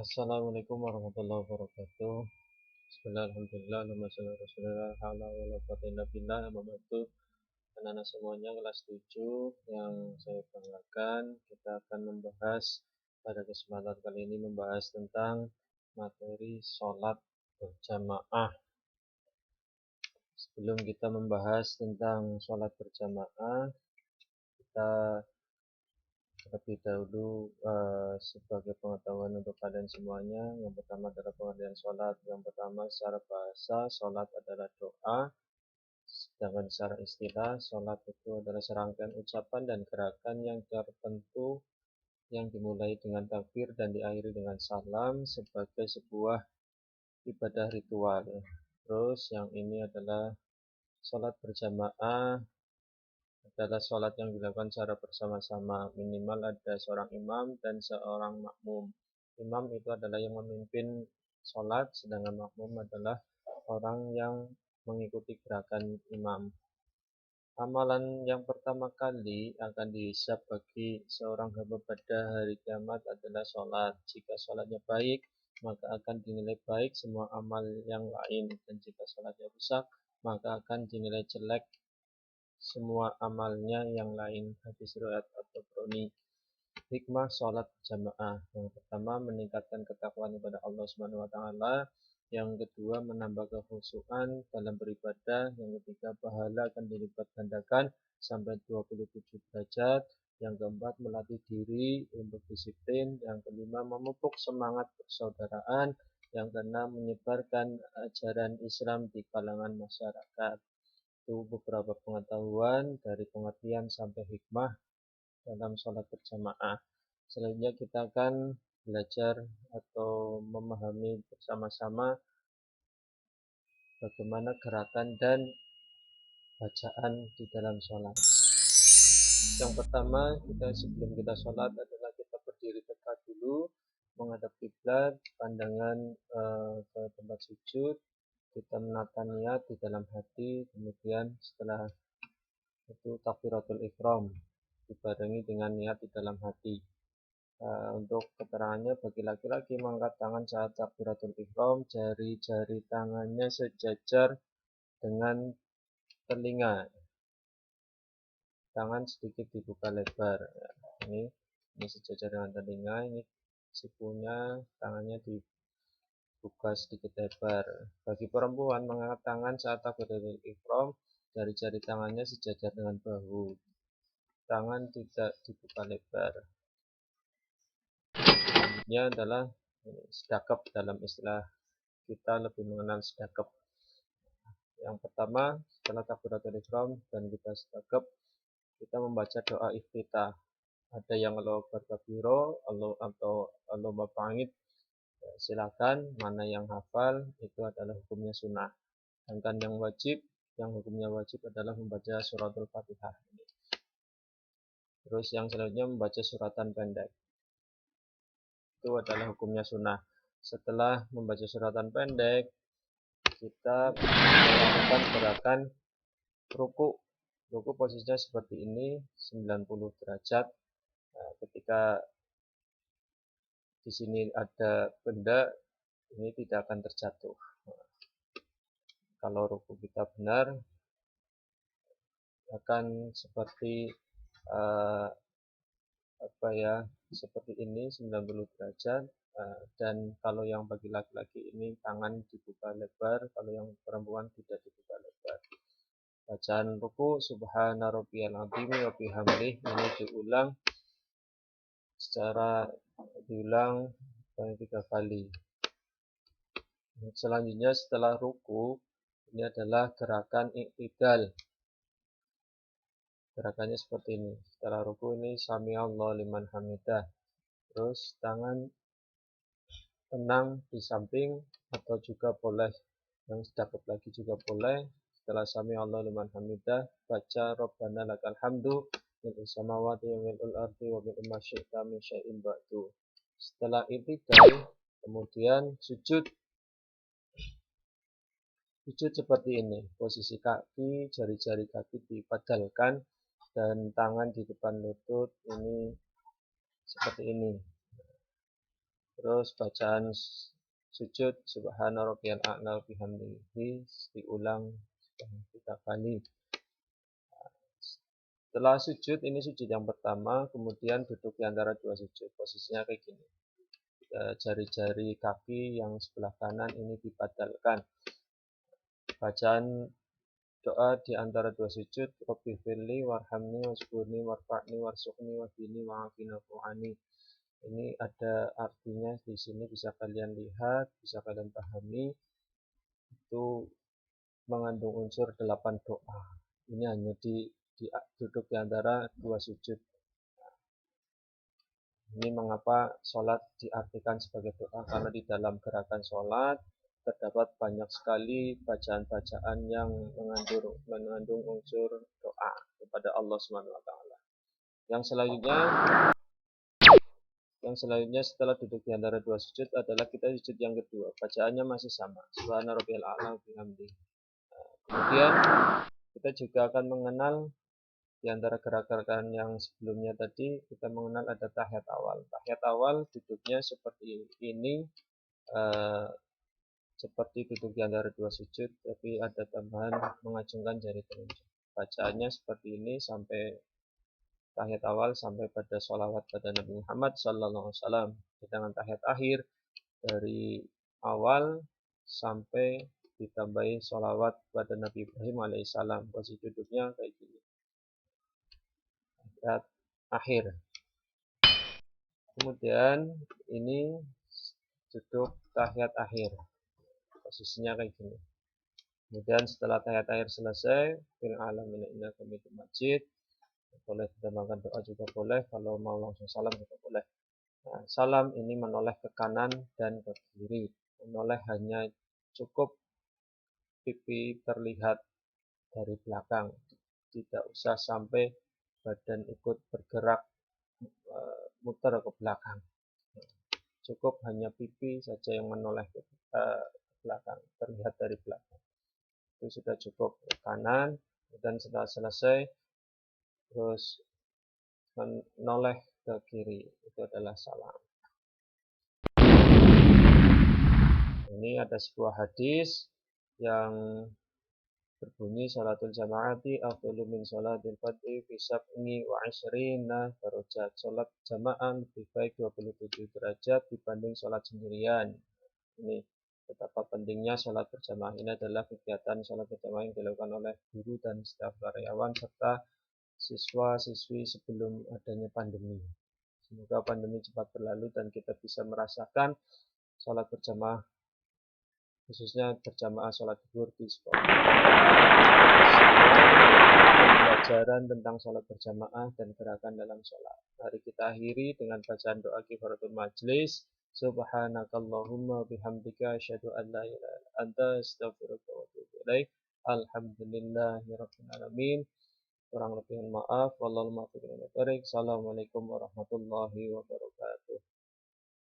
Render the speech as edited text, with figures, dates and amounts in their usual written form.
Assalamualaikum warahmatullahi wabarakatuh. Bismillah, alhamdulillah, nama sallallahu rasulillah, hala wala quwwata illa billah, amma ba'du. Anak-anak semuanya kelas 7 yang saya banggakan, kita akan membahas pada kesempatan kali ini membahas tentang materi sholat berjamaah. Sebelum kita membahas tentang sholat berjamaah, kita terlebih dahulu sebagai pengetahuan untuk kalian semuanya, yang pertama adalah pengertian sholat. Yang pertama, secara bahasa sholat adalah doa, sedangkan secara istilah sholat itu adalah serangkaian ucapan dan gerakan yang tertentu yang dimulai dengan takbir dan diakhiri dengan salam sebagai sebuah ibadah ritual. Terus yang ini adalah sholat berjamaah adalah sholat yang dilakukan secara bersama-sama, minimal ada seorang imam dan seorang makmum. Imam itu adalah yang memimpin sholat, sedangkan makmum adalah orang yang mengikuti gerakan imam. Amalan yang pertama kali akan dihisab bagi seorang hamba pada hari kiamat adalah sholat. Jika sholatnya baik, maka akan dinilai baik semua amal yang lain, dan jika sholatnya rusak, maka akan dinilai jelek semua amalnya yang lain. Hadis riwayat At-Tabrani. Hikmah sholat berjamaah. Yang pertama, meningkatkan ketakwaan kepada Allah Subhanahu wa taala. Yang kedua, menambah kekhusyuan dalam beribadah. Yang ketiga, pahala akan dilipat gandakan sampai 27 derajat. Yang keempat, melatih diri untuk disiplin. Yang kelima, memupuk semangat persaudaraan. Yang keenam, menyebarkan ajaran Islam di kalangan masyarakat. Itu beberapa pengetahuan dari pengertian sampai hikmah dalam sholat berjamaah. Selanjutnya kita akan belajar atau memahami bersama-sama bagaimana gerakan dan bacaan di dalam sholat. Yang pertama, sebelum kita sholat adalah kita berdiri tegak dulu, menghadap kiblat, pandangan ke tempat sujud, kita menata niat di dalam hati, kemudian setelah itu takbiratul ihram dibarengi dengan niat di dalam hati. Untuk keterangannya, bagi laki-laki mengangkat tangan saat takbiratul ihram, jari-jari tangannya sejajar dengan telinga, tangan sedikit dibuka lebar. Ini sejajar dengan telinga, ini sikunya tangannya dibuka sedikit lebar. Bagi perempuan mengangkat tangan saat takbiratul ihram, jari-jari tangannya sejajar dengan bahu, tangan tidak dibuka lebar. Selanjutnya adalah sedekap. Dalam istilah kita lebih mengenal sedekap. Yang pertama, setelah takbiratul ihram dan kita sedekap, kita membaca doa iftitah. Ada yang Allahu Akbar kabiro, atau Allahumma ba'id. Silakan, mana yang hafal itu adalah hukumnya sunnah. Sedangkan yang hukumnya wajib adalah membaca suratul Fatihah. Terus yang selanjutnya membaca suratan pendek. Itu adalah hukumnya sunnah. Setelah membaca suratan pendek, kita melakukan gerakan ruku. Ruku posisinya seperti ini, 90 derajat. Ketika di sini ada benda, ini tidak akan terjatuh. Kalau ruku kita benar, akan seperti seperti ini, 90 derajat. Dan kalau yang bagi laki-laki ini tangan dibuka lebar, kalau yang perempuan tidak dibuka lebar. Bacaan ruku subhana rabbiyal azim wa bihamdih ini diulang 3 kali. Selanjutnya setelah ruku, ini adalah gerakan i'tidal. Gerakannya seperti ini. Setelah ruku ini sami'allahu liman hamidah. Terus tangan tenang di samping, atau juga boleh yang sedekap lagi juga boleh. Setelah sami'allahu liman hamidah, baca Rabbana lakal hamdu mil'us samawati wa mil'ul ardi wa mil'u ma syi'ta min syai'in ba'du. Setelah i'tidal, kemudian sujud seperti ini. Posisi kaki, jari-jari kaki dipadalkan dan tangan di depan lutut ini seperti ini. Terus bacaan sujud subhana rabbiyal a'la bihamdihi diulang 3 kali. Setelah sujud, ini sujud yang pertama, kemudian duduk di antara dua sujud. Posisinya kayak gini. Jari-jari kaki yang sebelah kanan ini dipadalkan. Bacaan doa di antara dua sujud, Rabbi firli warhamni wasburni warfa'ni warsuqni wahdini wa'afina fu'ani. Ini ada artinya di sini, bisa kalian lihat, bisa kalian pahami. Itu mengandung unsur 8 doa. Ini hanya duduk di antara dua sujud. Ini mengapa sholat diartikan sebagai doa, karena di dalam gerakan sholat terdapat banyak sekali bacaan-bacaan yang mengandung unsur doa kepada Allah SWT. Yang selanjutnya setelah duduk di antara dua sujud adalah kita sujud yang kedua. Bacaannya masih sama. Subhana rabbiyal a'la bihamdi. Kemudian kita juga akan mengenal di antara gerakan yang sebelumnya tadi, kita mengenal ada tahiyat awal. Tahiyat awal duduknya seperti ini, seperti duduk di antara dua sujud, tapi ada tambahan mengacungkan jari telunjuk. Bacaannya seperti ini sampai tahiyat awal, sampai pada sholawat pada Nabi Muhammad SAW. Sedangkan tahiyat akhir dari awal sampai ditambahi sholawat pada Nabi Ibrahim alaihissalam. Posisi duduknya kayak gini. Tahiyat akhir. Kemudian ini duduk tahiyat akhir. Posisinya kayak gini. Kemudian setelah tahiyat akhir selesai, fil alamin innaka hamidum majid. Boleh kita makan doa juga boleh, kalau mau langsung salam juga boleh. Nah, salam ini menoleh ke kanan dan ke kiri. Menoleh hanya cukup pipi terlihat dari belakang, tidak usah sampai badan ikut bergerak muter ke belakang. Cukup hanya pipi saja yang menoleh ke belakang, terlihat dari belakang. Itu sudah cukup. Ke kanan, dan setelah selesai terus menoleh ke kiri, itu adalah salam. Ini ada sebuah hadis yang berbunyi salatul jama'ati afdalu min salatil fardhi fi sab'i wa 'ishrina darajat. Salat jamaah lebih baik 27 derajat dibanding salat sendirian. Ini betapa pentingnya salat berjamaah. Ini adalah kegiatan salat berjamaah yang dilakukan oleh guru dan staf karyawan serta siswa-siswi sebelum adanya pandemi. Semoga pandemi cepat berlalu dan kita bisa merasakan salat berjamaah, khususnya berjamaah sholat zuhur di sekolah. Pembelajaran tentang sholat berjamaah dan gerakan dalam sholat. Mari kita akhiri dengan bacaan doa kifaratul majlis. Subhanakallahumma bihamdika asyhadu an la ilaha illa anta astaghfiruka wa atubu ilaik. Alhamdulillahirabbil alamin. Kurang lebih maaf. Wallahul muwaffiq ila aqwamit thoriq. Assalamualaikum warahmatullahi wabarakatuh.